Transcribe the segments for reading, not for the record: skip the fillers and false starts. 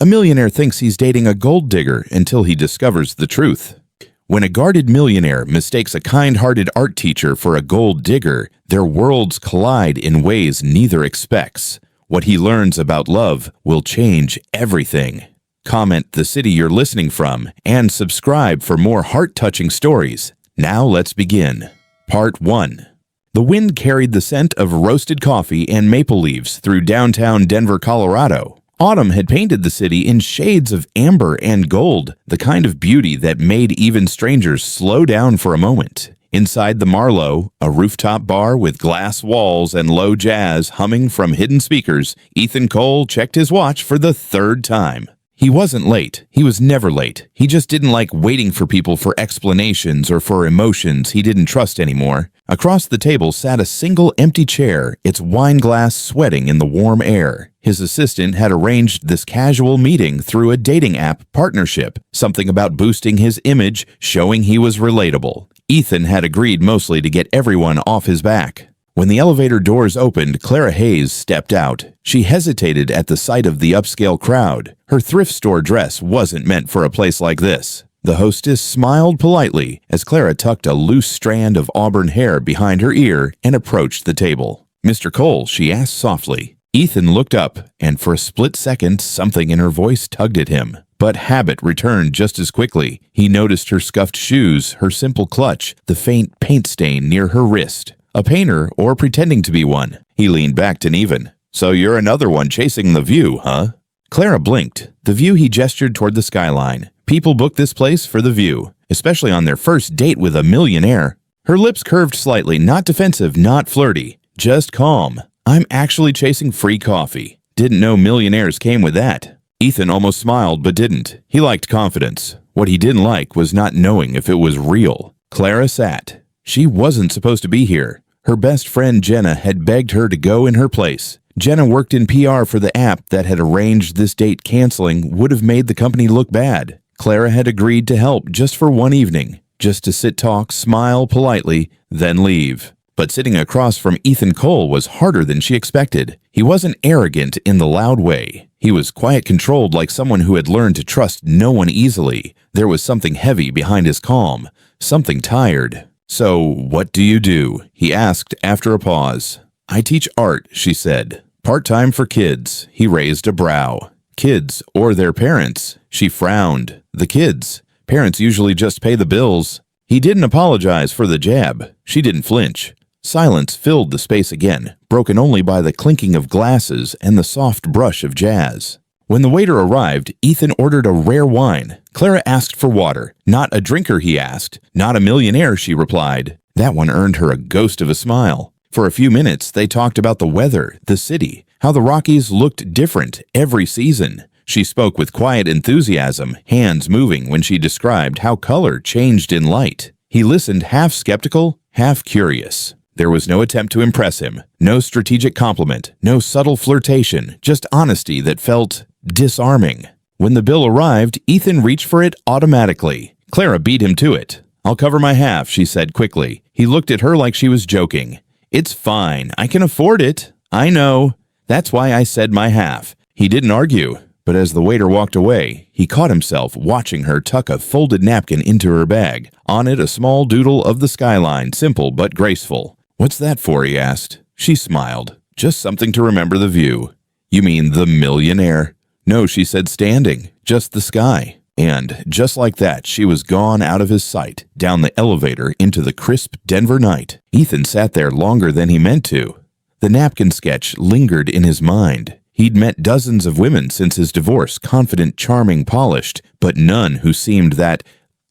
A millionaire thinks he's dating a gold digger until he discovers the truth. When a guarded millionaire mistakes a kind-hearted art teacher for a gold digger, their worlds collide in ways neither expects. What he learns about love will change everything. Comment the city you're listening from and subscribe for more heart-touching stories. Now let's begin. Part 1. The wind carried the scent of roasted coffee and maple leaves through downtown Denver, Colorado. Autumn had painted the city in shades of amber and gold, the kind of beauty that made even strangers slow down for a moment. Inside the Marlowe, a rooftop bar with glass walls and low jazz humming from hidden speakers, Ethan Cole checked his watch for the third time. He wasn't late. He was never late. He just didn't like waiting for people for explanations or for emotions he didn't trust anymore. Across the table sat a single empty chair, its wine glass sweating in the warm air. His assistant had arranged this casual meeting through a dating app partnership, something about boosting his image, showing he was relatable. Ethan had agreed mostly to get everyone off his back. When the elevator doors opened, Clara Hayes stepped out. She hesitated at the sight of the upscale crowd. Her thrift store dress wasn't meant for a place like this. The hostess smiled politely as Clara tucked a loose strand of auburn hair behind her ear and approached the table. "Mr. Cole," she asked softly. Ethan looked up, and for a split second, something in her voice tugged at him. But habit returned just as quickly. He noticed her scuffed shoes, her simple clutch, the faint paint stain near her wrist. A painter, or pretending to be one. He leaned back to Neven. "So you're another one chasing the view, huh?" Clara blinked. The view, he gestured toward the skyline. People book this place for the view, especially on their first date with a millionaire. Her lips curved slightly, not defensive, not flirty, just calm. "I'm actually chasing free coffee. Didn't know millionaires came with that." Ethan almost smiled, but didn't. He liked confidence. What he didn't like was not knowing if it was real. Clara sat. She wasn't supposed to be here. Her best friend Jenna had begged her to go in her place. Jenna worked in PR for the app that had arranged this date. Canceling would have made the company look bad. Clara had agreed to help just for one evening, just to sit, talk, smile politely, then leave. But sitting across from Ethan Cole was harder than she expected. He wasn't arrogant in the loud way. He was quiet, controlled, like someone who had learned to trust no one easily. There was something heavy behind his calm, something tired. "So, what do you do?" he asked after a pause. "I teach art," she said. "Part-time for kids." He raised a brow. "Kids, or their parents?" She frowned. "The kids. Parents usually just pay the bills." He didn't apologize for the jab. She didn't flinch. Silence filled the space again, broken only by the clinking of glasses and the soft brush of jazz. When the waiter arrived, Ethan ordered a rare wine. Clara asked for water. "Not a drinker," he asked. "Not a millionaire," she replied. That one earned her a ghost of a smile. For a few minutes, they talked about the weather, the city, how the Rockies looked different every season. She spoke with quiet enthusiasm, hands moving when she described how color changed in light. He listened, half skeptical, half curious. There was no attempt to impress him, no strategic compliment, no subtle flirtation, just honesty that felt disarming. When the bill arrived, Ethan reached for it automatically. Clara beat him to it. "I'll cover my half," she said quickly. He looked at her like she was joking. "It's fine. I can afford it." "I know. That's why I said my half." He didn't argue, but as the waiter walked away, he caught himself watching her tuck a folded napkin into her bag. On it, a small doodle of the skyline, simple but graceful. "What's that for?" he asked. She smiled. "Just something to remember the view." "You mean the millionaire?" "No," she said, standing. "Just the sky." And just like that, she was gone out of his sight, down the elevator into the crisp Denver night. Ethan sat there longer than he meant to. The napkin sketch lingered in his mind. He'd met dozens of women since his divorce, confident, charming, polished, but none who seemed that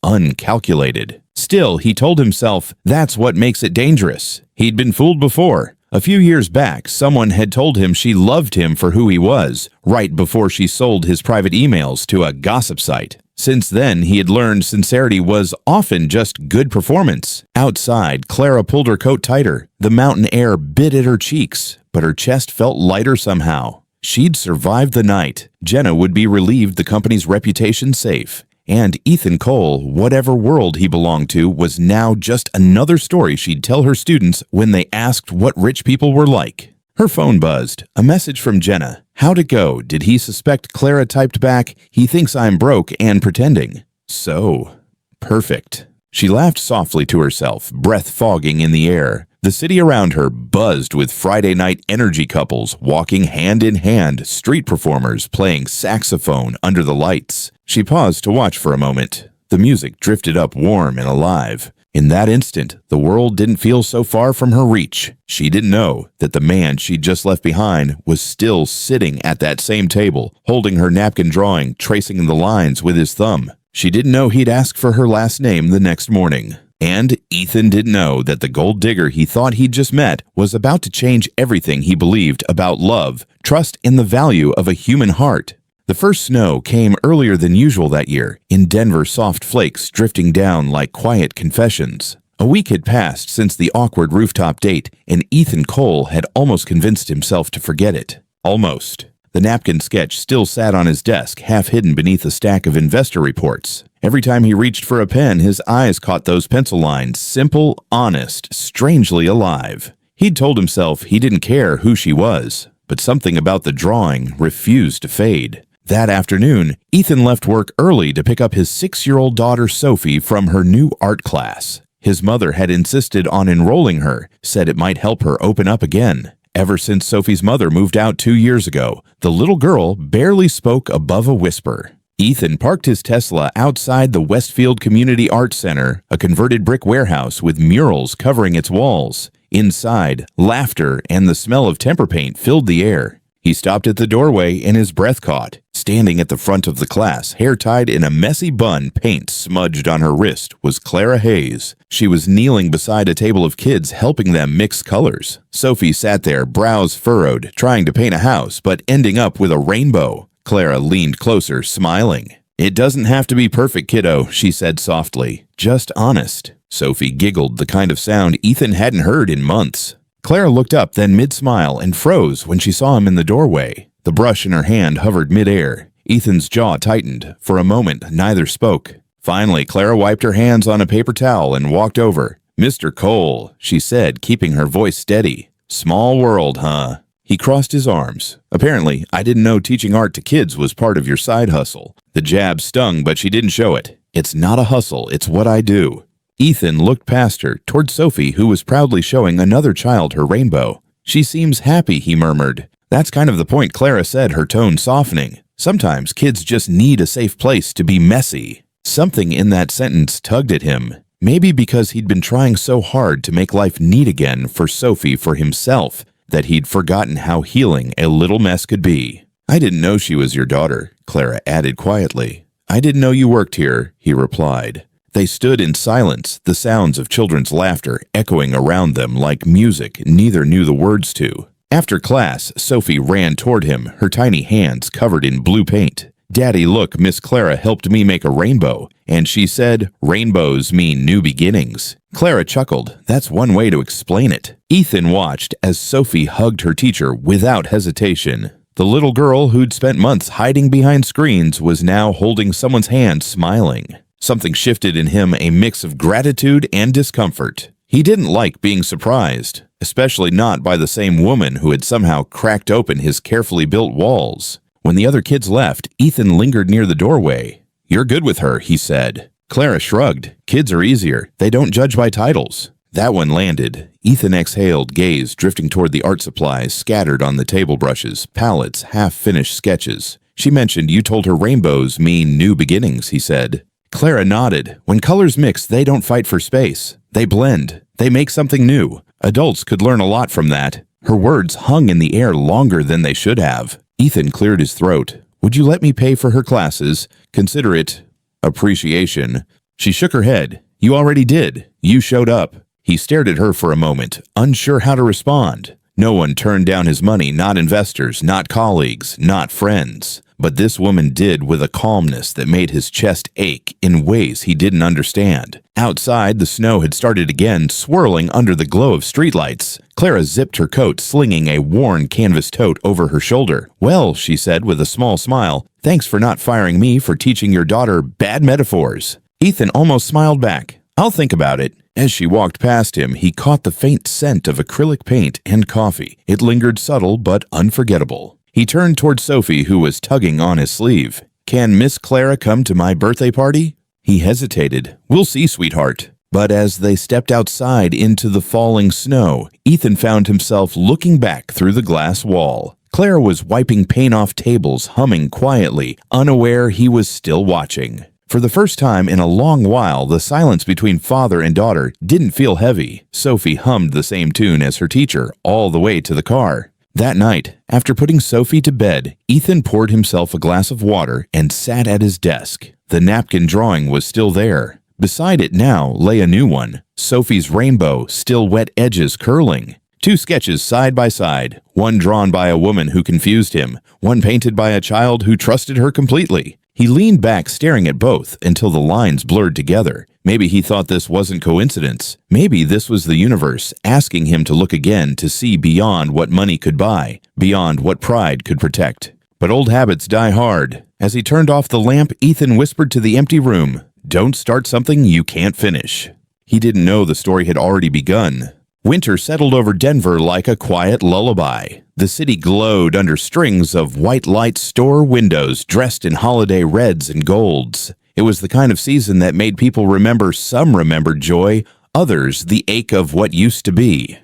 uncalculated. Still, he told himself, that's what makes it dangerous. He'd been fooled before. A few years back, someone had told him she loved him for who he was, right before she sold his private emails to a gossip site. Since then, he had learned sincerity was often just good performance. Outside, Clara pulled her coat tighter. The mountain air bit at her cheeks, but her chest felt lighter somehow. She'd survived the night. Jenna would be relieved the company's reputation safe. And Ethan Cole, whatever world he belonged to, was now just another story she'd tell her students when they asked what rich people were like. Her phone buzzed. A message from Jenna. How'd it go? Did he suspect? Clara typed back, he thinks I'm broke and pretending. So, perfect. She laughed softly to herself, breath fogging in the air. The city around her buzzed with Friday night energy couples walking hand in hand, street performers playing saxophone under the lights. She paused to watch for a moment. The music drifted up warm and alive. In that instant, the world didn't feel so far from her reach. She didn't know that the man she'd just left behind was still sitting at that same table, holding her napkin drawing, tracing the lines with his thumb. She didn't know he'd ask for her last name the next morning. And Ethan didn't know that the gold digger he thought he'd just met was about to change everything he believed about love, trust, and the value of a human heart. The first snow came earlier than usual that year, in Denver, soft flakes drifting down like quiet confessions. A week had passed since the awkward rooftop date, and Ethan Cole had almost convinced himself to forget it. Almost. The napkin sketch still sat on his desk, half hidden beneath a stack of investor reports. Every time he reached for a pen, his eyes caught those pencil lines, simple, honest, strangely alive. He'd told himself he didn't care who she was, but something about the drawing refused to fade. That afternoon, Ethan left work early to pick up his 6-year-old daughter Sophie from her new art class. His mother had insisted on enrolling her, said it might help her open up again. Ever since Sophie's mother moved out 2 years ago, the little girl barely spoke above a whisper. Ethan parked his Tesla outside the Westfield Community Arts Center, a converted brick warehouse with murals covering its walls. Inside, laughter and the smell of tempera paint filled the air. He stopped at the doorway and his breath caught. Standing at the front of the class, hair tied in a messy bun, paint smudged on her wrist, was Clara Hayes. She was kneeling beside a table of kids, helping them mix colors. Sophie sat there, brows furrowed, trying to paint a house, but ending up with a rainbow. Clara leaned closer, smiling. "It doesn't have to be perfect, kiddo," she said softly. "Just honest." Sophie giggled, the kind of sound Ethan hadn't heard in months. Clara looked up, then mid-smile, and froze when she saw him in the doorway. The brush in her hand hovered mid-air. Ethan's jaw tightened. For a moment, neither spoke. Finally, Clara wiped her hands on a paper towel and walked over. "Mr. Cole," she said, keeping her voice steady. "Small world, huh?" He crossed his arms. "Apparently, I didn't know teaching art to kids was part of your side hustle." The jab stung, but she didn't show it. "It's not a hustle, it's what I do." Ethan looked past her, toward Sophie, who was proudly showing another child her rainbow. "She seems happy," he murmured. "That's kind of the point," Clara said, her tone softening. "Sometimes kids just need a safe place to be messy." Something in that sentence tugged at him. Maybe because he'd been trying so hard to make life neat again for Sophie, for himself, that he'd forgotten how healing a little mess could be. "I didn't know she was your daughter," Clara added quietly. "I didn't know you worked here," he replied. They stood in silence, the sounds of children's laughter echoing around them like music neither knew the words to. After class, Sophie ran toward him, her tiny hands covered in blue paint. "Daddy, look, Miss Clara helped me make a rainbow, and she said, rainbows mean new beginnings." Clara chuckled. That's one way to explain it. Ethan watched as Sophie hugged her teacher without hesitation. The little girl who'd spent months hiding behind screens was now holding someone's hand, smiling. Something shifted in him, a mix of gratitude and discomfort. He didn't like being surprised, especially not by the same woman who had somehow cracked open his carefully built walls. When the other kids left, Ethan lingered near the doorway. "You're good with her," he said. Clara shrugged. "Kids are easier. They don't judge by titles." That one landed. Ethan exhaled, gaze drifting toward the art supplies scattered on the table brushes, palettes, half-finished sketches. "She mentioned you told her rainbows mean new beginnings," he said. Clara nodded. "When colors mix, they don't fight for space. They blend. They make something new. Adults could learn a lot from that." Her words hung in the air longer than they should have. Ethan cleared his throat. "Would you let me pay for her classes? Consider it appreciation." She shook her head. "You already did. You showed up." He stared at her for a moment, unsure how to respond. No one turned down his money, not investors, not colleagues, not friends. But this woman did, with a calmness that made his chest ache in ways he didn't understand. Outside, the snow had started again, swirling under the glow of streetlights. Clara zipped her coat, slinging a worn canvas tote over her shoulder. "Well," she said with a small smile, "thanks for not firing me for teaching your daughter bad metaphors." Ethan almost smiled back. "I'll think about it." As she walked past him, he caught the faint scent of acrylic paint and coffee. It lingered subtle but unforgettable. He turned toward Sophie, who was tugging on his sleeve. "Can Miss Clara come to my birthday party?" He hesitated. "We'll see, sweetheart." But as they stepped outside into the falling snow, Ethan found himself looking back through the glass wall. Clara was wiping paint off tables, humming quietly, unaware he was still watching. For the first time in a long while, the silence between father and daughter didn't feel heavy. Sophie hummed the same tune as her teacher all the way to the car. That night, after putting Sophie to bed, Ethan poured himself a glass of water and sat at his desk. The napkin drawing was still there. Beside it now lay a new one, Sophie's rainbow, still wet edges curling. Two sketches side by side, one drawn by a woman who confused him, one painted by a child who trusted her completely. He leaned back staring at both until the lines blurred together. Maybe he thought this wasn't coincidence. Maybe this was the universe asking him to look again to see beyond what money could buy, beyond what pride could protect. But old habits die hard. As he turned off the lamp, Ethan whispered to the empty room, "Don't start something you can't finish." He didn't know the story had already begun. Winter settled over Denver like a quiet lullaby. The city glowed under strings of white light store windows dressed in holiday reds and golds. It was the kind of season that made people remember. Some remembered joy, others the ache of what used to be.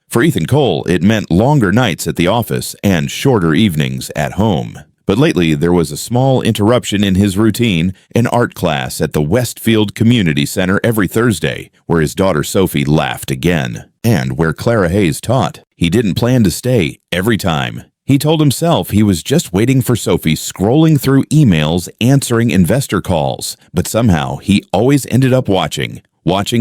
For Ethan Cole, it meant longer nights at the office and shorter evenings at home. But lately, there was a small interruption in his routine, an art class at the Westfield Community Center every Thursday, where his daughter Sophie laughed again, and where Clara Hayes taught. He didn't plan to stay every time. He told himself he was just waiting for Sophie, scrolling through emails, answering investor calls, but somehow he always ended up watching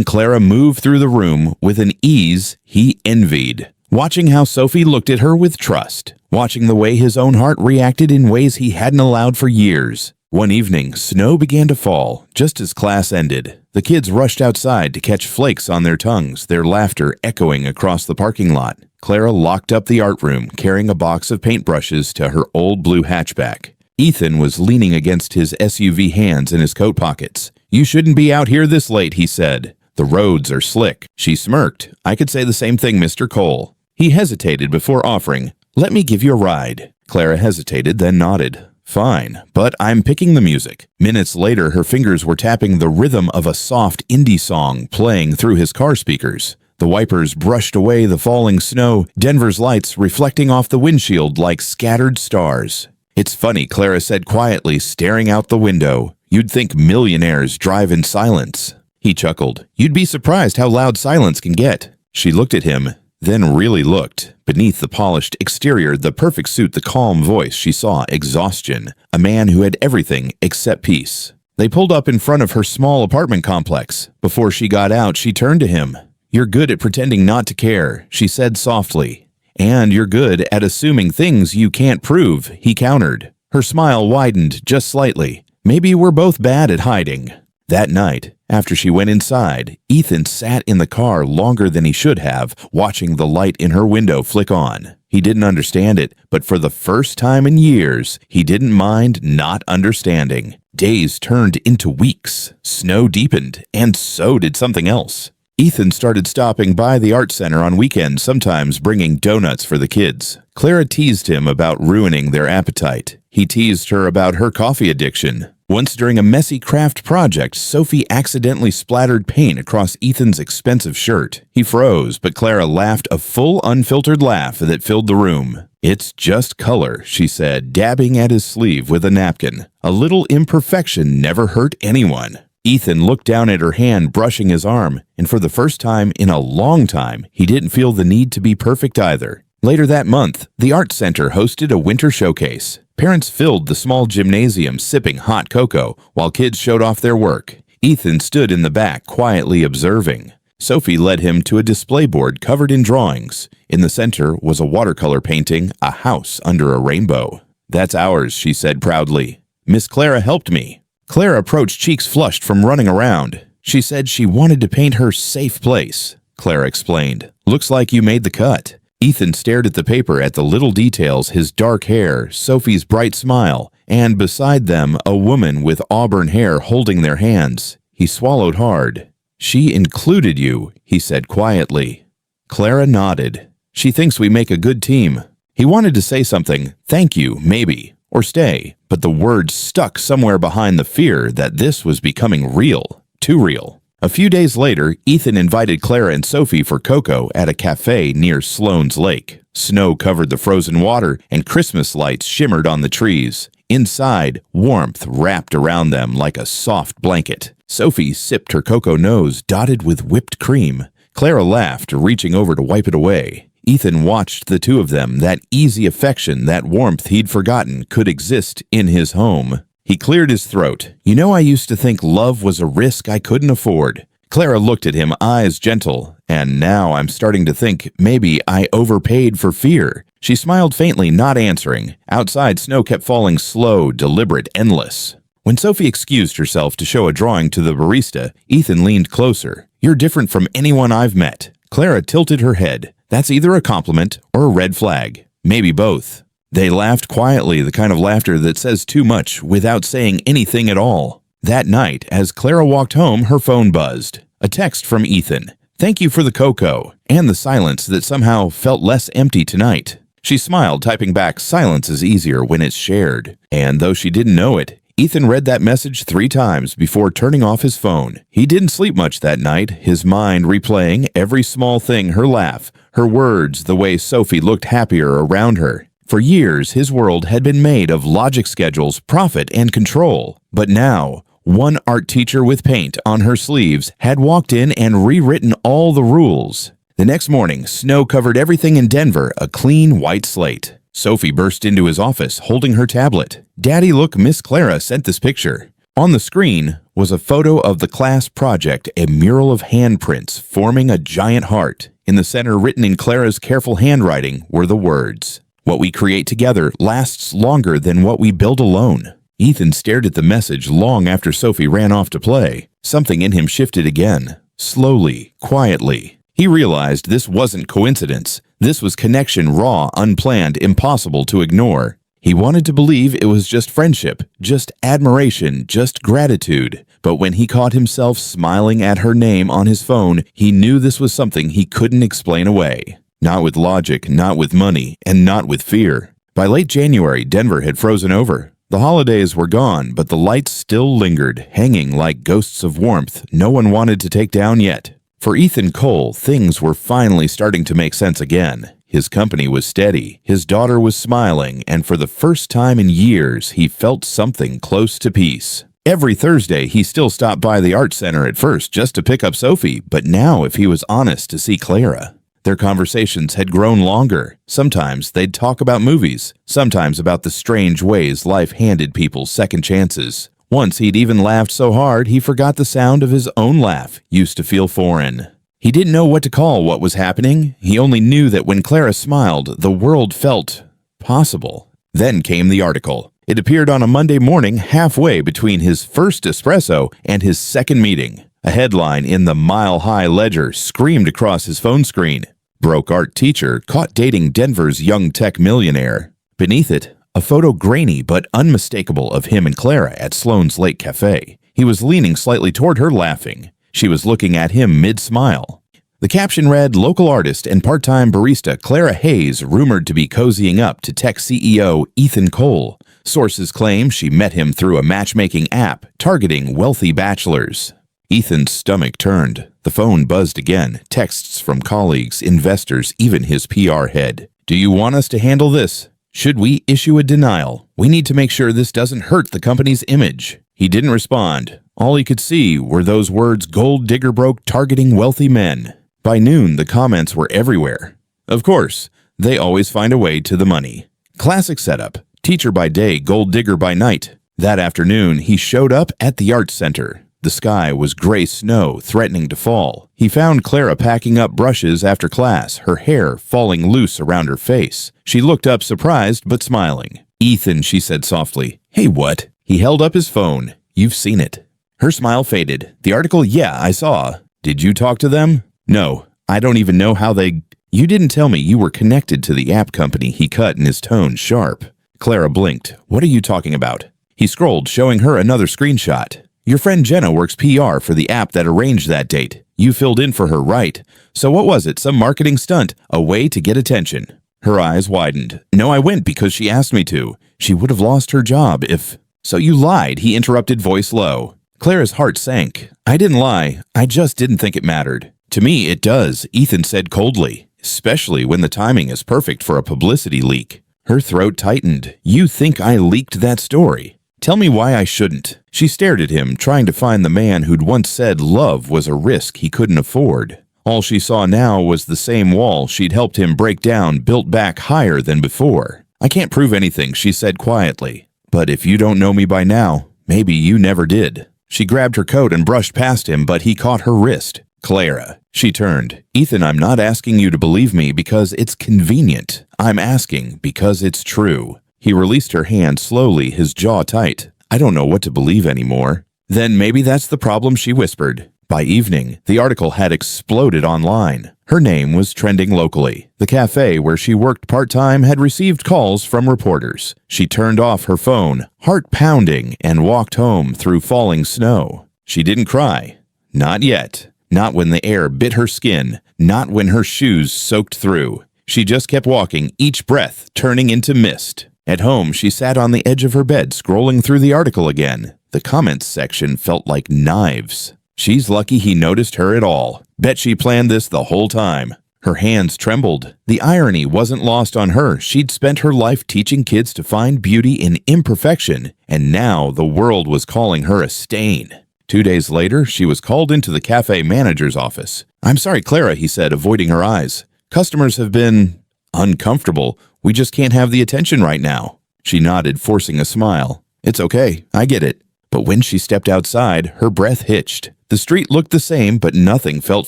Clara move through the room with an ease he envied. Watching how Sophie looked at her with trust. Watching the way his own heart reacted in ways he hadn't allowed for years. One evening, snow began to fall just as class ended. The kids rushed outside to catch flakes on their tongues, their laughter echoing across the parking lot. Clara locked up the art room, carrying a box of paintbrushes to her old blue hatchback. Ethan was leaning against his SUV, hands in his coat pockets. "You shouldn't be out here this late," he said. "The roads are slick." She smirked. "I could say the same thing, Mr. Cole." He hesitated before offering, "Let me give you a ride." Clara hesitated, then nodded. "Fine, but I'm picking the music." Minutes later, her fingers were tapping the rhythm of a soft indie song playing through his car speakers. The wipers brushed away the falling snow, Denver's lights reflecting off the windshield like scattered stars. "It's funny," Clara said quietly, staring out the window. "You'd think millionaires drive in silence." He chuckled. "You'd be surprised how loud silence can get." She looked at him, then really looked. Beneath the polished exterior, the perfect suit, the calm voice, she saw exhaustion. A man who had everything except peace. They pulled up in front of her small apartment complex. Before she got out, she turned to him. "You're good at pretending not to care," she said softly. "And you're good at assuming things you can't prove," he countered. Her smile widened just slightly. "Maybe we're both bad at hiding." That night, after she went inside, Ethan sat in the car longer than he should have, watching the light in her window flick on. He didn't understand it, but for the first time in years, he didn't mind not understanding. Days turned into weeks. Snow deepened, and so did something else. Ethan started stopping by the art center on weekends, sometimes bringing donuts for the kids. Clara teased him about ruining their appetite. He teased her about her coffee addiction. Once during a messy craft project, Sophie accidentally splattered paint across Ethan's expensive shirt. He froze, but Clara laughed a full, unfiltered laugh that filled the room. "It's just color," she said, dabbing at his sleeve with a napkin. "A little imperfection never hurt anyone." Ethan looked down at her hand, brushing his arm, and for the first time in a long time, he didn't feel the need to be perfect either. Later that month, the art center hosted a winter showcase. Parents filled the small gymnasium sipping hot cocoa while kids showed off their work. Ethan stood in the back quietly observing. Sophie led him to a display board covered in drawings. In the center was a watercolor painting, a house under a rainbow. "That's ours," she said proudly. "Miss Clara helped me." Clara approached, cheeks flushed from running around. She said she wanted to paint her safe place. Clara explained. "Looks like you made the cut." Ethan stared at the paper, at the little details, his dark hair, Sophie's bright smile, and beside them a woman with auburn hair holding their hands. He swallowed hard. She included you, he said quietly. Clara nodded. She thinks we make a good team. He wanted to say something, thank you, maybe, or stay, but the words stuck somewhere behind the fear that this was becoming real, too real. A few days later, Ethan invited Clara and Sophie for cocoa at a cafe near Sloan's Lake. Snow covered the frozen water, and Christmas lights shimmered on the trees. Inside, warmth wrapped around them like a soft blanket. Sophie sipped her cocoa nose dotted with whipped cream. Clara laughed, reaching over to wipe it away. Ethan watched the two of them, that easy affection, that warmth he'd forgotten could exist in his home. He cleared his throat. You know, I used to think love was a risk I couldn't afford. Clara looked at him, eyes gentle. And now I'm starting to think maybe I overpaid for fear. She smiled faintly, not answering. Outside, snow kept falling slow, deliberate, endless. When Sophie excused herself to show a drawing to the barista, Ethan leaned closer. You're different from anyone I've met. Clara tilted her head. That's either a compliment or a red flag. Maybe both. They laughed quietly, the kind of laughter that says too much without saying anything at all. That night, as Clara walked home, her phone buzzed. A text from Ethan. Thank you for the cocoa, and the silence that somehow felt less empty tonight. She smiled, typing back, silence is easier when it's shared. And though she didn't know it, Ethan read that message 3 times before turning off his phone. He didn't sleep much that night, his mind replaying every small thing, her laugh, her words, the way Sophie looked happier around her. For years, his world had been made of logic schedules, profit, and control. But now, one art teacher with paint on her sleeves had walked in and rewritten all the rules. The next morning, snow covered everything in Denver, a clean white slate. Sophie burst into his office, holding her tablet. Daddy, look, Miss Clara sent this picture. On the screen was a photo of the class project, a mural of handprints forming a giant heart. In the center, written in Clara's careful handwriting, were the words, "What we create together lasts longer than what we build alone." Ethan stared at the message long after Sophie ran off to play. Something in him shifted again, slowly, quietly. He realized this wasn't coincidence. This was connection, raw, unplanned, impossible to ignore. He wanted to believe it was just friendship, just admiration, just gratitude. But when he caught himself smiling at her name on his phone, he knew this was something he couldn't explain away. Not with logic, not with money, and not with fear. By late January, Denver had frozen over. The holidays were gone, but the lights still lingered, hanging like ghosts of warmth no one wanted to take down yet. For Ethan Cole, things were finally starting to make sense again. His company was steady, his daughter was smiling, and for the first time in years, he felt something close to peace. Every Thursday, he still stopped by the art center at first just to pick up Sophie, but now, if he was honest, to see Clara. Their conversations had grown longer. Sometimes they'd talk about movies, sometimes about the strange ways life handed people second chances. Once he'd even laughed so hard he forgot the sound of his own laugh used to feel foreign. He didn't know what to call what was happening. He only knew that when Clara smiled, the world felt possible. Then came the article. It appeared on a Monday morning halfway between his first espresso and his second meeting. A headline in the mile-high ledger screamed across his phone screen. Broke art teacher caught dating Denver's young tech millionaire. Beneath it, a photo grainy but unmistakable of him and Clara at Sloan's Lake Cafe. He was leaning slightly toward her, laughing. She was looking at him mid-smile. The caption read, local artist and part-time barista Clara Hayes rumored to be cozying up to tech CEO Ethan Cole. Sources claim she met him through a matchmaking app targeting wealthy bachelors. Ethan's stomach turned. The phone buzzed again. Texts from colleagues, investors, even his PR head. Do you want us to handle this? Should we issue a denial? We need to make sure this doesn't hurt the company's image. He didn't respond. All he could see were those words gold digger broke targeting wealthy men. By noon, the comments were everywhere. Of course, they always find a way to the money. Classic setup. Teacher by day, gold digger by night. That afternoon, he showed up at the art center. The sky was gray snow threatening to fall. He found Clara packing up brushes after class, her hair falling loose around her face. She looked up surprised but smiling. Ethan, she said softly. Hey, what? He held up his phone. You've seen it. Her smile faded. The article, yeah, I saw. Did you talk to them? No, I don't even know how they... You didn't tell me you were connected to the app company, he cut in his tone sharp. Clara blinked. What are you talking about? He scrolled, showing her another screenshot. Your friend Jenna works PR for the app that arranged that date. You filled in for her, right? So what was it? Some marketing stunt? A way to get attention?" Her eyes widened. "No, I went because she asked me to. She would have lost her job if—" "So you lied," he interrupted, voice low. Clara's heart sank. "I didn't lie. I just didn't think it mattered." "To me, it does," Ethan said coldly, "especially when the timing is perfect for a publicity leak." Her throat tightened. "You think I leaked that story? Tell me why I shouldn't." She stared at him, trying to find the man who'd once said love was a risk he couldn't afford. All she saw now was the same wall she'd helped him break down, built back higher than before. "I can't prove anything," she said quietly. "But if you don't know me by now, maybe you never did." She grabbed her coat and brushed past him, but he caught her wrist. "Clara." She turned. "Ethan, I'm not asking you to believe me because it's convenient. I'm asking because it's true." He released her hand slowly, his jaw tight. "I don't know what to believe anymore." "Then maybe that's the problem," she whispered. By evening, the article had exploded online. Her name was trending locally. The cafe where she worked part-time had received calls from reporters. She turned off her phone, heart pounding, and walked home through falling snow. She didn't cry. Not yet. Not when the air bit her skin. Not when her shoes soaked through. She just kept walking, each breath turning into mist. At home, she sat on the edge of her bed, scrolling through the article again. The comments section felt like knives. She's lucky he noticed her at all. Bet she planned this the whole time. Her hands trembled. The irony wasn't lost on her. She'd spent her life teaching kids to find beauty in imperfection, and now the world was calling her a stain. 2 days later, she was called into the cafe manager's office. "I'm sorry, Clara," he said, avoiding her eyes. "Customers have been uncomfortable. We just can't have the attention right now." She nodded, forcing a smile. "It's okay. I get it." But when she stepped outside, her breath hitched. The street looked the same, but nothing felt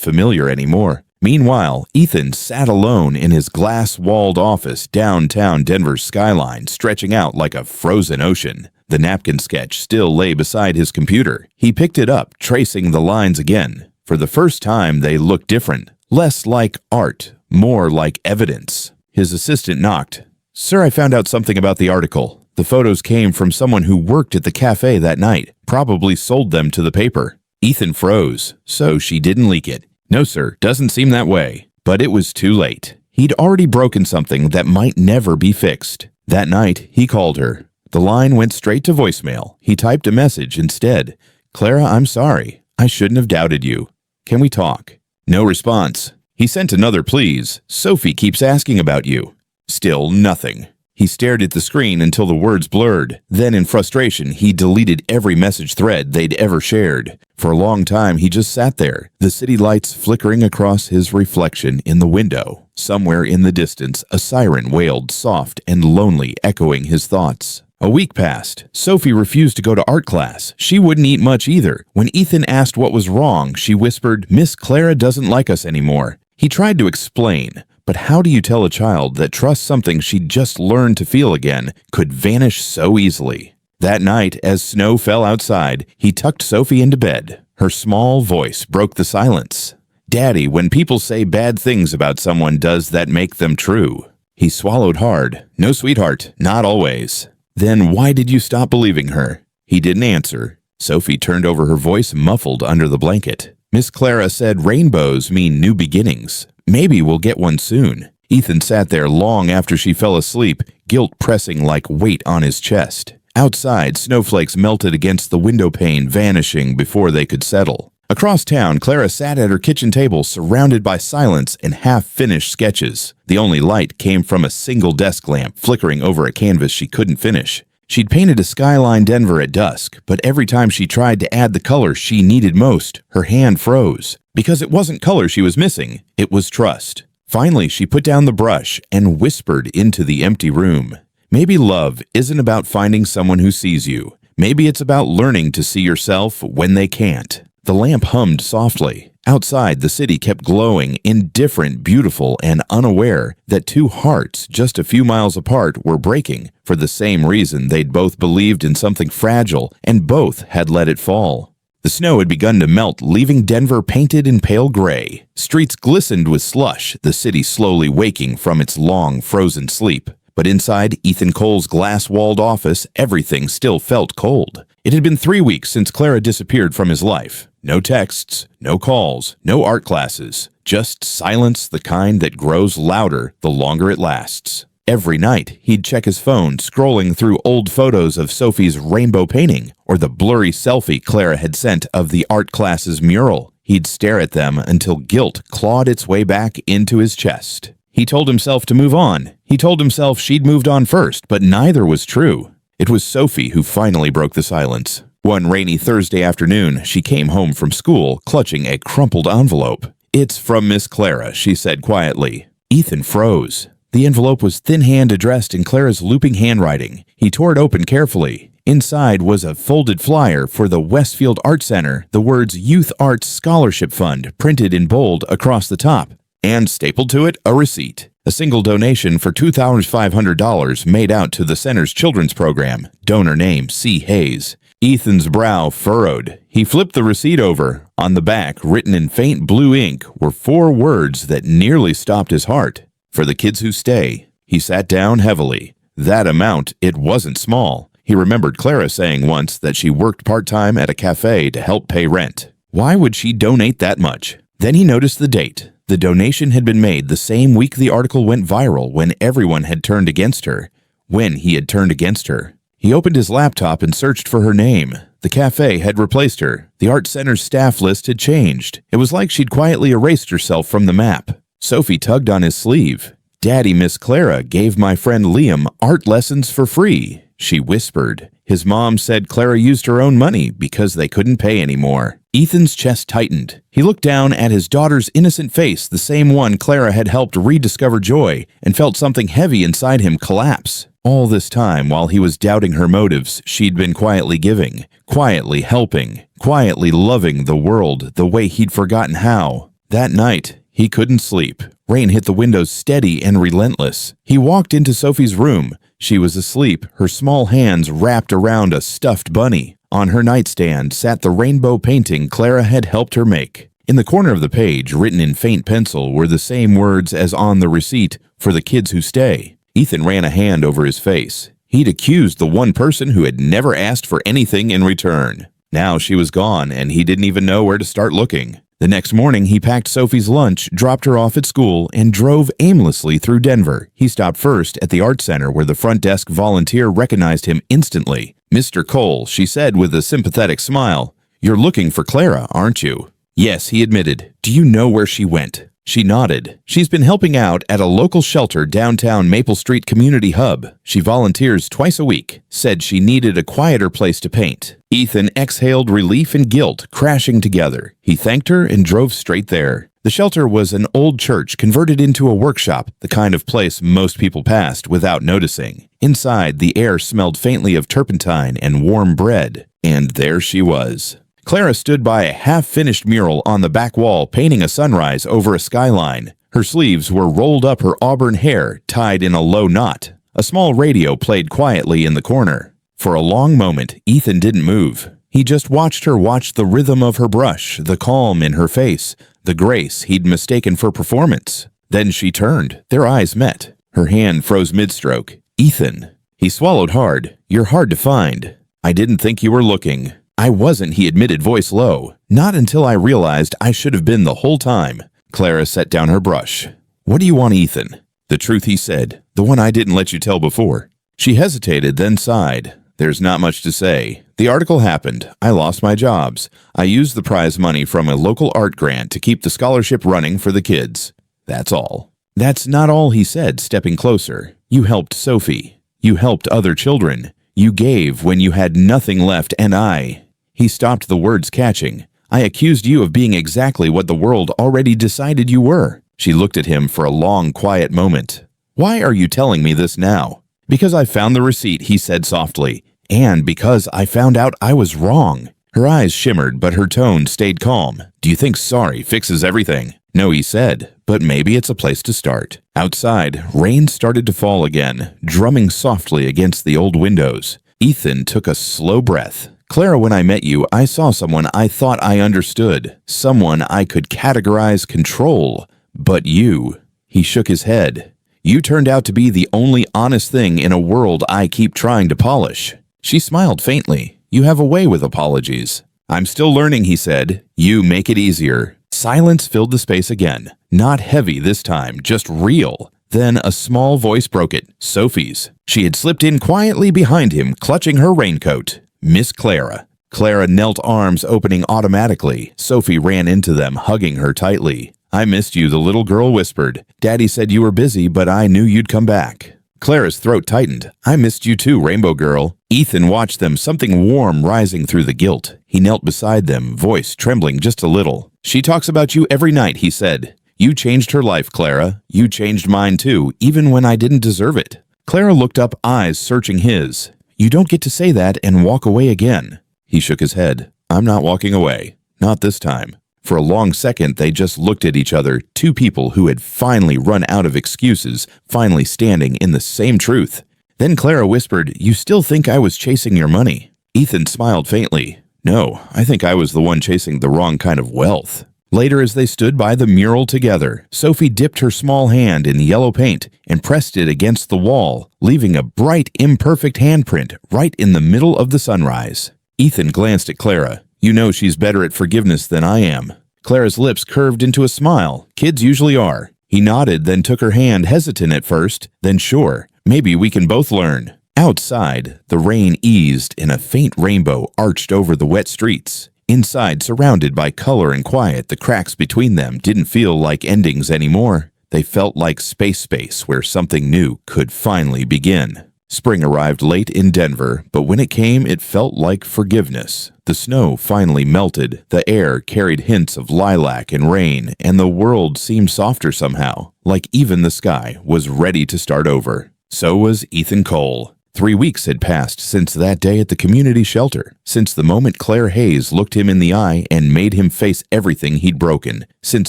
familiar anymore. Meanwhile, Ethan sat alone in his glass-walled office, downtown Denver's skyline stretching out like a frozen ocean. The napkin sketch still lay beside his computer. He picked it up, tracing the lines again. For the first time, they looked different. Less like art, more like evidence. His assistant knocked. "Sir, I found out something about the article. The photos came from someone who worked at the cafe that night, probably sold them to the paper." Ethan froze. So she didn't leak it. "No, sir, doesn't seem that way." But it was too late. He'd already broken something that might never be fixed. That night, he called her. The line went straight to voicemail. He typed a message instead. "Clara, I'm sorry. I shouldn't have doubted you. Can we talk?" No response. He sent another please. "Sophie keeps asking about you." Still nothing. He stared at the screen until the words blurred. Then, in frustration, he deleted every message thread they'd ever shared. For a long time, he just sat there, the city lights flickering across his reflection in the window. Somewhere in the distance, a siren wailed soft and lonely, echoing his thoughts. A week passed. Sophie refused to go to art class. She wouldn't eat much either. When Ethan asked what was wrong, she whispered, "Miss Clara doesn't like us anymore." He tried to explain. But how do you tell a child that trusts something she'd just learned to feel again could vanish so easily? That night, as snow fell outside, he tucked Sophie into bed. Her small voice broke the silence. "Daddy, when people say bad things about someone, does that make them true?" He swallowed hard. "No, sweetheart, not always." "Then why did you stop believing her?" He didn't answer. Sophie turned over, her voice muffled under the blanket. "Miss Clara said rainbows mean new beginnings. Maybe we'll get one soon." Ethan sat there long after she fell asleep, guilt pressing like weight on his chest. Outside, snowflakes melted against the window pane, vanishing before they could settle. Across town, Clara sat at her kitchen table, surrounded by silence and half-finished sketches. The only light came from a single desk lamp flickering over a canvas she couldn't finish. She'd painted a skyline Denver at dusk, but every time she tried to add the color she needed most, her hand froze. Because it wasn't color she was missing, it was trust. Finally, she put down the brush and whispered into the empty room. Maybe love isn't about finding someone who sees you. Maybe it's about learning to see yourself when they can't. The lamp hummed softly. Outside, the city kept glowing, indifferent, beautiful, and unaware that two hearts just a few miles apart were breaking for the same reason they'd both believed in something fragile and both had let it fall. The snow had begun to melt, leaving Denver painted in pale gray. Streets glistened with slush, the city slowly waking from its long, frozen sleep. But inside Ethan Cole's glass-walled office, everything still felt cold. It had been 3 weeks since Clara disappeared from his life. No texts, no calls, no art classes, just silence, the kind that grows louder the longer it lasts. Every night, he'd check his phone, scrolling through old photos of Sophie's rainbow painting or the blurry selfie Clara had sent of the art class's mural. He'd stare at them until guilt clawed its way back into his chest. He told himself to move on. He told himself she'd moved on first, but neither was true. It was Sophie who finally broke the silence. One rainy Thursday afternoon, she came home from school, clutching a crumpled envelope. "It's from Miss Clara," she said quietly. Ethan froze. The envelope was thin-hand addressed in Clara's looping handwriting. He tore it open carefully. Inside was a folded flyer for the Westfield Art Center, the words Youth Arts Scholarship Fund printed in bold across the top, and stapled to it a receipt. A single donation for $2,500 made out to the center's children's program, donor name C. Hayes. Ethan's brow furrowed. He flipped the receipt over. On the back, written in faint blue ink, were 4 words that nearly stopped his heart. "For the kids who stay." He sat down heavily. That amount, it wasn't small. He remembered Clara saying once that she worked part-time at a cafe to help pay rent. Why would she donate that much? Then he noticed the date. The donation had been made the same week the article went viral, when everyone had turned against her. When he had turned against her. He opened his laptop and searched for her name. The cafe had replaced her. The art center's staff list had changed. It was like she'd quietly erased herself from the map. Sophie tugged on his sleeve. "Daddy, Miss Clara gave my friend Liam art lessons for free," she whispered. His mom said Clara used her own money because they couldn't pay anymore. Ethan's chest tightened. He looked down at his daughter's innocent face, the same one Clara had helped rediscover joy, and felt something heavy inside him collapse. All this time, while he was doubting her motives, she'd been quietly giving, quietly helping, quietly loving the world the way he'd forgotten how. That night, he couldn't sleep. Rain hit the windows steady and relentless. He walked into Sophie's room. She was asleep, her small hands wrapped around a stuffed bunny. On her nightstand sat the rainbow painting Clara had helped her make. In the corner of the page, written in faint pencil, were the same words as on the receipt, "For the kids who stay." Ethan ran a hand over his face. He'd accused the one person who had never asked for anything in return. Now she was gone, and he didn't even know where to start looking. The next morning, he packed Sophie's lunch, dropped her off at school, and drove aimlessly through Denver. He stopped first at the art center, where the front desk volunteer recognized him instantly. "Mr. Cole," she said with a sympathetic smile. "You're looking for Clara, aren't you?" "Yes," he admitted. "Do you know where she went?" She nodded. "She's been helping out at a local shelter downtown Maple Street Community Hub. She volunteers twice a week. Said she needed a quieter place to paint." Ethan exhaled relief and guilt crashing together. He thanked her and drove straight there. The shelter was an old church converted into a workshop, the kind of place most people passed without noticing. Inside, the air smelled faintly of turpentine and warm bread. And there she was. Clara stood by a half-finished mural on the back wall, painting a sunrise over a skyline. Her sleeves were rolled up, her auburn hair tied in a low knot. A small radio played quietly in the corner. For a long moment, Ethan didn't move. He just watched her, watch the rhythm of her brush, the calm in her face, the grace he'd mistaken for performance. Then she turned. Their eyes met. Her hand froze mid-stroke. "Ethan." He swallowed hard. "You're hard to find. I didn't think you were looking." "I wasn't," he admitted, voice low. "Not until I realized I should have been the whole time." Clara set down her brush. "What do you want, Ethan?" "The truth," he said. "The one I didn't let you tell before." She hesitated, then sighed. "There's not much to say. The article happened. I lost my jobs. I used the prize money from a local art grant to keep the scholarship running for the kids. That's all." "That's not all," he said, stepping closer. "You helped Sophie. You helped other children. You gave when you had nothing left, and I..." He stopped, the words catching. "I accused you of being exactly what the world already decided you were." She looked at him for a long, quiet moment. "Why are you telling me this now?" "Because I found the receipt," he said softly. "And because I found out I was wrong." Her eyes shimmered, but her tone stayed calm. "Do you think sorry fixes everything?" "No," he said, "but maybe it's a place to start." Outside, rain started to fall again, drumming softly against the old windows. Ethan took a slow breath. "Clara, when I met you, I saw someone I thought I understood, someone I could categorize, control. But you..." He shook his head. "You turned out to be the only honest thing in a world I keep trying to polish." She smiled faintly. You have a way with apologies. I'm still learning, he said. You make it easier. Silence filled the space again. Not heavy this time, just real. Then a small voice broke it, Sophie's. She had slipped in quietly behind him, clutching her raincoat. Miss Clara. Clara knelt, arms opening automatically. Sophie ran into them, hugging her tightly. I missed you, the little girl whispered. Daddy said you were busy, but I knew you'd come back. Clara's throat tightened. I missed you too, Rainbow Girl. Ethan watched them, something warm rising through the guilt. He knelt beside them, voice trembling just a little. She talks about you every night, he said. You changed her life, Clara. You changed mine too, even when I didn't deserve it. Clara looked up, eyes searching his. You don't get to say that and walk away again. He shook his head. I'm not walking away. Not this time. For a long second, they just looked at each other, two people who had finally run out of excuses, finally standing in the same truth. Then Clara whispered, You still think I was chasing your money? Ethan smiled faintly. No, I think I was the one chasing the wrong kind of wealth. Later, as they stood by the mural together, Sophie dipped her small hand in yellow paint and pressed it against the wall, leaving a bright, imperfect handprint right in the middle of the sunrise. Ethan glanced at Clara. You know she's better at forgiveness than I am. Clara's lips curved into a smile. Kids usually are. He nodded, then took her hand, hesitant at first, then sure. Maybe we can both learn. Outside, the rain eased and a faint rainbow arched over the wet streets. Inside, surrounded by color and quiet, the cracks between them didn't feel like endings anymore. They felt like space where something new could finally begin. Spring arrived late in Denver, but when it came, it felt like forgiveness. The snow finally melted, the air carried hints of lilac and rain, and the world seemed softer somehow, like even the sky was ready to start over. So was Ethan Cole. 3 weeks had passed since that day at the community shelter, since the moment Claire Hayes looked him in the eye and made him face everything he'd broken, since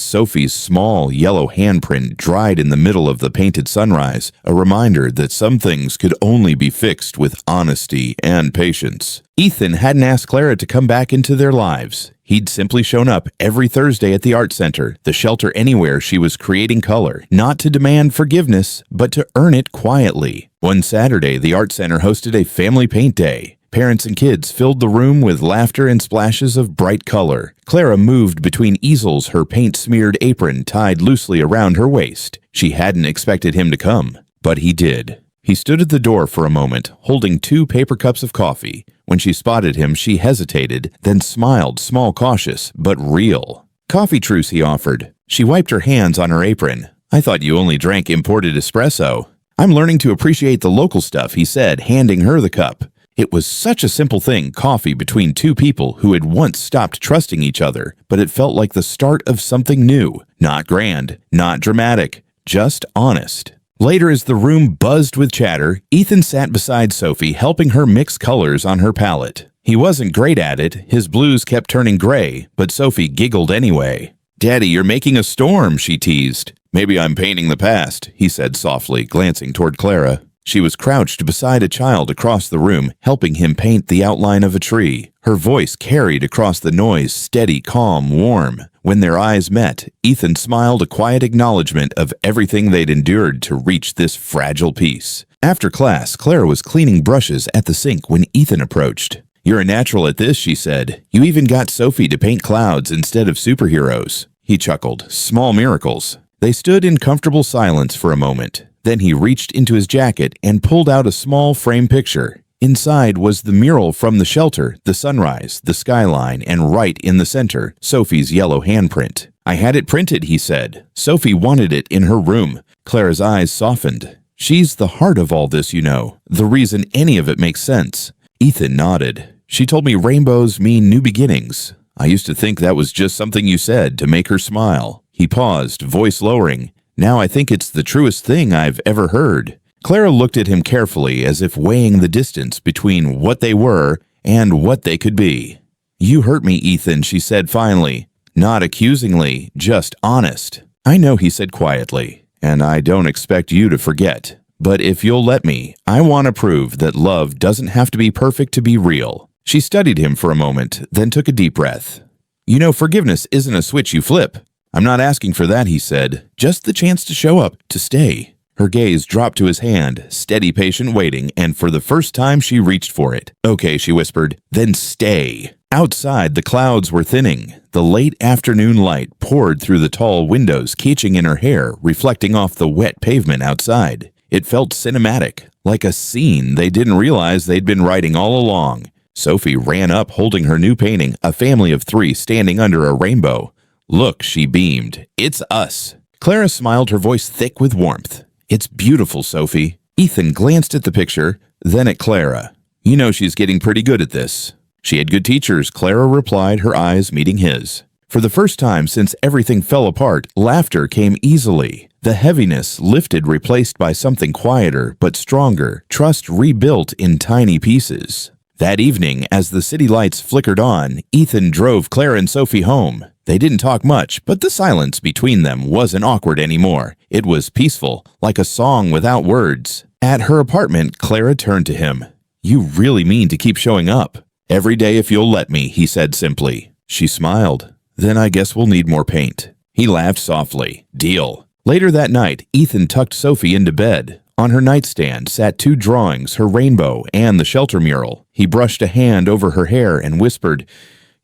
Sophie's small yellow handprint dried in the middle of the painted sunrise, a reminder that some things could only be fixed with honesty and patience. Ethan hadn't asked Clara to come back into their lives. He'd simply shown up every Thursday at the art center, the shelter anywhere she was creating color, not to demand forgiveness, but to earn it quietly. One Saturday, the art center hosted a family paint day. Parents and kids filled the room with laughter and splashes of bright color. Clara moved between easels, her paint-smeared apron tied loosely around her waist. She hadn't expected him to come, but he did. He stood at the door for a moment, holding 2 paper cups of coffee. When she spotted him, she hesitated, then smiled, small, cautious, but real. Coffee truce, he offered. She wiped her hands on her apron. I thought you only drank imported espresso. I'm learning to appreciate the local stuff, he said, handing her the cup. It was such a simple thing, coffee between 2 people who had once stopped trusting each other, but it felt like the start of something new. Not grand, not dramatic, just honest. Later, as the room buzzed with chatter, Ethan sat beside Sophie, helping her mix colors on her palette. He wasn't great at it, his blues kept turning gray, but Sophie giggled anyway. Daddy, you're making a storm, she teased. Maybe I'm painting the past, he said softly, glancing toward Clara. She was crouched beside a child across the room, helping him paint the outline of a tree. Her voice carried across the noise, steady, calm, warm. When their eyes met, Ethan smiled a quiet acknowledgement of everything they'd endured to reach this fragile piece. After class, Clara was cleaning brushes at the sink when Ethan approached. You're a natural at this, she said. You even got Sophie to paint clouds instead of superheroes. He chuckled. Small miracles. They stood in comfortable silence for a moment. Then he reached into his jacket and pulled out a small frame picture. Inside was the mural from the shelter, the sunrise, the skyline, and right in the center, Sophie's yellow handprint. I had it printed, he said. Sophie wanted it in her room. Clara's eyes softened. She's the heart of all this, you know, the reason any of it makes sense. Ethan nodded. She told me rainbows mean new beginnings. I used to think that was just something you said to make her smile. He paused, voice lowering. Now I think it's the truest thing I've ever heard. Clara looked at him carefully, as if weighing the distance between what they were and what they could be. You hurt me, Ethan, she said finally. Not accusingly, just honest. I know, he said quietly, and I don't expect you to forget. But if you'll let me, I want to prove that love doesn't have to be perfect to be real. She studied him for a moment, then took a deep breath. You know, forgiveness isn't a switch you flip. I'm not asking for that, he said. Just the chance to show up, to stay. Her gaze dropped to his hand, steady, patient waiting, and for the first time she reached for it. "Okay," she whispered, "then stay." Outside, the clouds were thinning. The late afternoon light poured through the tall windows, catching in her hair, reflecting off the wet pavement outside. It felt cinematic, like a scene they didn't realize they'd been writing all along. Sophie ran up holding her new painting, a family of 3 standing under a rainbow. "Look," she beamed, "it's us." Clara smiled, her voice thick with warmth. "It's beautiful, Sophie." Ethan glanced at the picture, then at Clara. "You know she's getting pretty good at this." "She had good teachers," Clara replied, her eyes meeting his. For the first time since everything fell apart, laughter came easily. The heaviness lifted, replaced by something quieter but stronger, trust rebuilt in tiny pieces. That evening, as the city lights flickered on, Ethan drove Clara and Sophie home. They didn't talk much, but the silence between them wasn't awkward anymore. It was peaceful, like a song without words. At her apartment, Clara turned to him. "You really mean to keep showing up?" "Every day if you'll let me," he said simply. She smiled. "Then I guess we'll need more paint." He laughed softly. "Deal." Later that night, Ethan tucked Sophie into bed. On her nightstand sat 2 drawings, her rainbow and the shelter mural. He brushed a hand over her hair and whispered,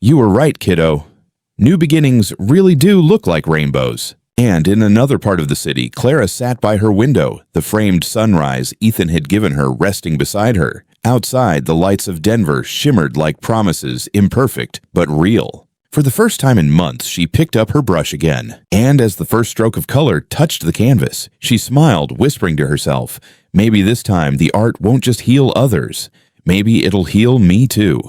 "You were right, kiddo. New beginnings really do look like rainbows." And in another part of the city, Clara sat by her window, the framed sunrise Ethan had given her resting beside her. Outside, the lights of Denver shimmered like promises, imperfect but real. For the first time in months, she picked up her brush again, and as the first stroke of color touched the canvas, she smiled, whispering to herself, "Maybe this time the art won't just heal others. Maybe it'll heal me too."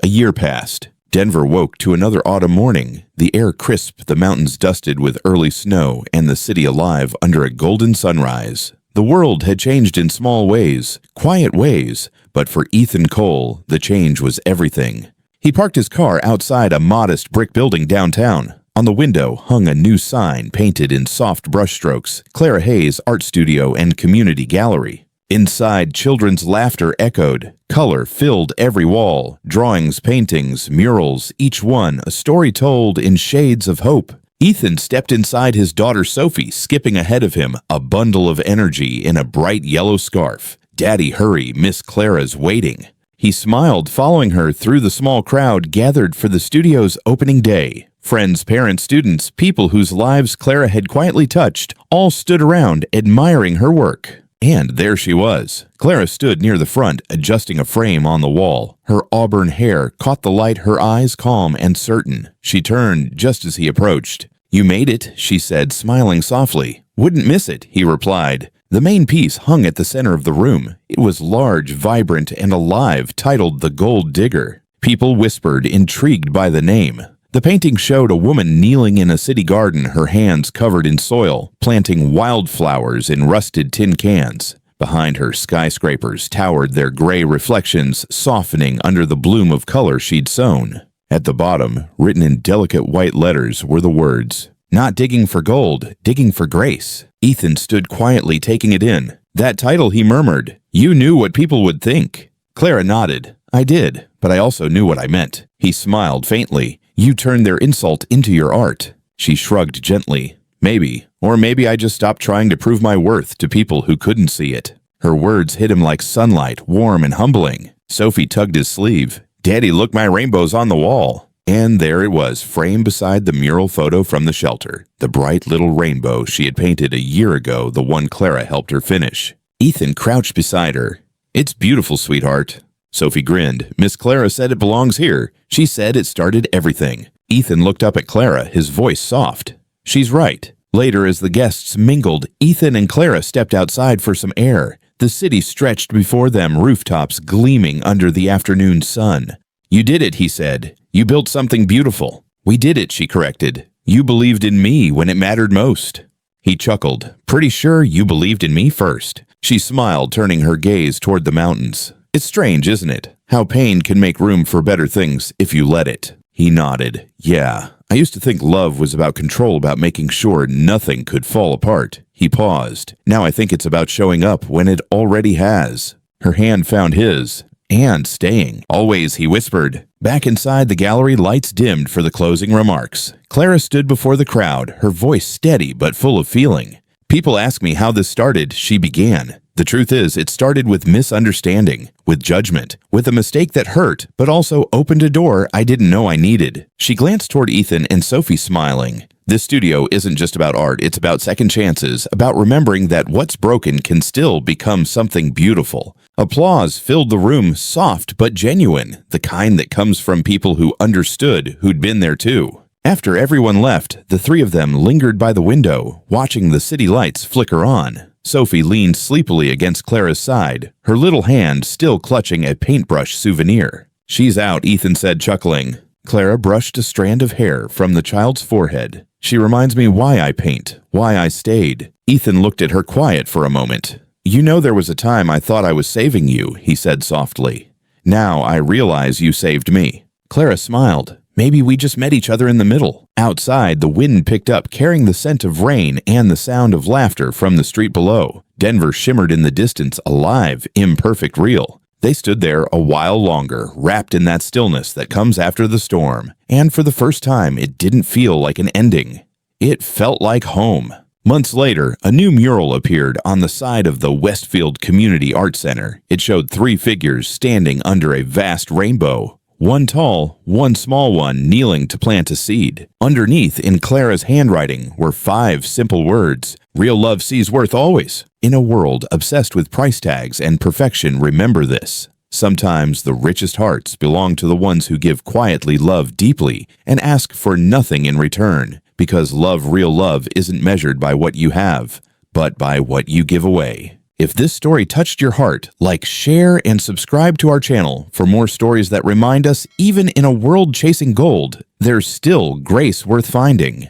A year passed. Denver woke to another autumn morning, the air crisp, the mountains dusted with early snow, and the city alive under a golden sunrise. The world had changed in small ways, quiet ways, but for Ethan Cole, the change was everything. He parked his car outside a modest brick building downtown. On the window hung a new sign painted in soft brushstrokes, Clara Hayes Art Studio and Community Gallery. Inside, children's laughter echoed. Color filled every wall, drawings, paintings, murals, each one a story told in shades of hope. Ethan stepped inside his daughter Sophie, skipping ahead of him, a bundle of energy in a bright yellow scarf. "Daddy, hurry, Miss Clara's waiting." He smiled, following her through the small crowd gathered for the studio's opening day. Friends, parents, students, people whose lives Clara had quietly touched, all stood around, admiring her work. And there she was. Clara stood near the front, adjusting a frame on the wall. Her auburn hair caught the light, her eyes calm and certain. She turned just as he approached. "You made it," she said, smiling softly. "Wouldn't miss it," he replied. The main piece hung at the center of the room. It was large, vibrant, and alive, titled The Gold Digger. People whispered, intrigued by the name. The painting showed a woman kneeling in a city garden, her hands covered in soil, planting wildflowers in rusted tin cans. Behind her, skyscrapers towered, their gray reflections softening under the bloom of color she'd sown. At the bottom, written in delicate white letters, were the words, "Not digging for gold, digging for grace." Ethan stood quietly, taking it in. "That title," he murmured. "You knew what people would think." Clara nodded. "I did, but I also knew what I meant." He smiled faintly. "You turned their insult into your art." She shrugged gently. "Maybe. Or maybe I just stopped trying to prove my worth to people who couldn't see it." Her words hit him like sunlight, warm and humbling. Sophie tugged his sleeve. "Daddy, look, my rainbow's on the wall." And there it was, framed beside the mural photo from the shelter. The bright little rainbow she had painted a year ago, the one Clara helped her finish. Ethan crouched beside her. "It's beautiful, sweetheart." Sophie grinned. "Miss Clara said it belongs here. She said it started everything." Ethan looked up at Clara, his voice soft. "She's right." Later, as the guests mingled, Ethan and Clara stepped outside for some air. The city stretched before them, rooftops gleaming under the afternoon sun. "You did it," he said. "You built something beautiful." "We did it," she corrected. "You believed in me when it mattered most." He chuckled. "Pretty sure you believed in me first." She smiled, turning her gaze toward the mountains. "It's strange, isn't it? How pain can make room for better things if you let it." He nodded. "Yeah, I used to think love was about control, about making sure nothing could fall apart." He paused. "Now I think it's about showing up when it already has." Her hand found his. "And staying. Always," he whispered. Back inside the gallery, lights dimmed for the closing remarks. Clara stood before the crowd, her voice steady but full of feeling. People ask me how this started. She began. The truth is, it started with misunderstanding, with judgment, with a mistake that hurt, but also opened a door I didn't know I needed. She glanced toward Ethan and Sophie, smiling. This studio isn't just about art, it's about second chances, about remembering that what's broken can still become something beautiful. Applause filled the room, soft but genuine, the kind that comes from people who understood, who'd been there too. After everyone left, the three of them lingered by the window, watching the city lights flicker on. Sophie leaned sleepily against Clara's side, her little hand still clutching a paintbrush souvenir. "She's out," Ethan said, chuckling. Clara brushed a strand of hair from the child's forehead. "She reminds me why I paint, why I stayed." Ethan looked at her quiet for a moment. "You know, there was a time I thought I was saving you," he said softly. "Now I realize you saved me." Clara smiled. "Maybe we just met each other in the middle." Outside, the wind picked up, carrying the scent of rain and the sound of laughter from the street below. Denver shimmered in the distance, alive, imperfect, real. They stood there a while longer, wrapped in that stillness that comes after the storm. And for the first time, it didn't feel like an ending. It felt like home. Months later, a new mural appeared on the side of the Westfield Community Art Center. It showed three figures standing under a vast rainbow. One tall, one small one kneeling to plant a seed. Underneath, in Clara's handwriting, were 5 simple words. "Real love sees worth always." In a world obsessed with price tags and perfection, remember this. Sometimes the richest hearts belong to the ones who give quietly, love deeply, and ask for nothing in return. Because real love, isn't measured by what you have, but by what you give away. If this story touched your heart, like, share, and subscribe to our channel for more stories that remind us, even in a world chasing gold, there's still grace worth finding.